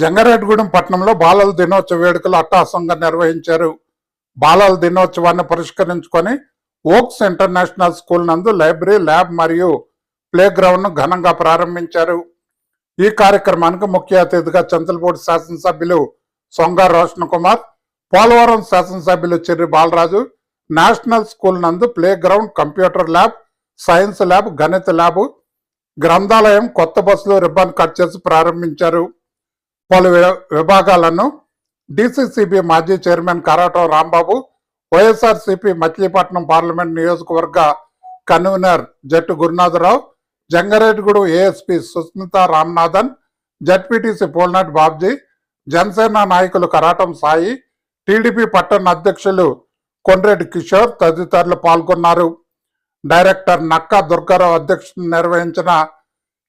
జంగారెడ్డిగూడెం పట్టణంలో బాలల దినోత్సవ వేడుకలు అట్టహాసంగా నిర్వహించారు. బాలల దినోత్సవాన్ని పురస్కరించుకొని ఓక్స్ ఇంటర్నేషనల్ స్కూల్ నందు లైబ్రరీ, ల్యాబ్ మరియు ప్లే గ్రౌండ్ ను ఘనంగా ప్రారంభించారు. ఈ కార్యక్రమానికి ముఖ్య అతిథిగా చింతలపూడి శాసనసభ్యులు సొంగ రోషన్ కుమార్, పోలవరం శాసనసభ్యులు చెర్రి బాలరాజు నేషనల్ స్కూల్ నందు play ground, computer lab, science lab, గణిత ల్యాబ్, గ్రంథాలయం, కొత్త బస్సులు రిబ్బన్ కట్ చేసి ప్రారంభించారు. పలు విభాగాలను డిసిసిబి మాజీ చైర్మన్ కరాటం రాంబాబు, వైఎస్ఆర్సిపి మచిలీపట్నం పార్లమెంట్ నియోజకవర్గ కన్వీనర్ జట్టు గురునాథరావు, జంగారెడ్డిగూడెం ఏఎస్పీ సుస్మిత రామ్నాథన్, జడ్పీటీసీ పోల్నాటి బాబ్జీ, జనసేన నాయకులు కరాటం సాయి, టీడీపీ పట్టణ అధ్యక్షులు కొండ్రెడ్డి కిషోర్ తదితరులు పాల్గొన్నారు. డైరెక్టర్ నక్కా దుర్గారావు అధ్యక్షతన నిర్వహించిన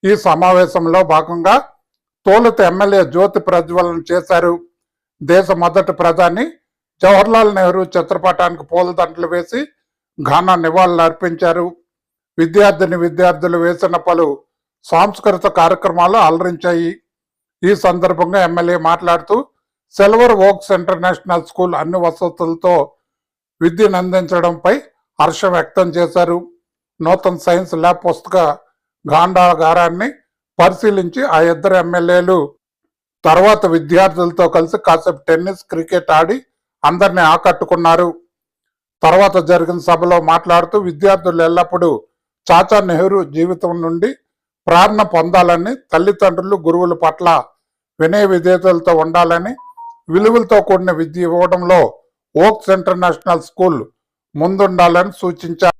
ఈ సమావేశంలో భాగంగా తొలుత ఎమ్మెల్యే జ్యోతి ప్రజ్వలన చేశారు. దేశ మొదటి ప్రధాని జవహర్లాల్ నెహ్రూ చిత్రపటానికి పూలదండలు వేసి ఘన నివాళులు అర్పించారు. విద్యార్థులు వేసిన పలు సాంస్కృతిక కార్యక్రమాలు అలరించాయి. ఈ సందర్భంగా ఎమ్మెల్యే మాట్లాడుతూ సిల్వర్ ఓక్స్ ఇంటర్నేషనల్ స్కూల్ అన్ని వసతులతో విద్యను అందించడంపై హర్షం వ్యక్తం చేశారు. నూతన సైన్స్ ల్యాబ్ పుస్తక భాండాగారాన్ని పరిశీలించి ఆ ఇద్దరు ఎమ్మెల్యేలు తర్వాత విద్యార్థులతో కలిసి కాసేపు టెన్నిస్, క్రికెట్ ఆడి అందరినీ ఆకట్టుకున్నారు. తర్వాత జరిగిన సభలో మాట్లాడుతూ విద్యార్థులు ఎల్లప్పుడూ చాచా నెహ్రూ జీవితం నుండి ప్రేరణ పొందాలని, తల్లిదండ్రులు, గురువుల పట్ల వినయ విధేయతలతో ఉండాలని, విలువలతో కూడిన విద్య ఇవ్వడంలో ఓక్స్ ఇంటర్నేషనల్ స్కూల్ ముందుండాలని సూచించారు.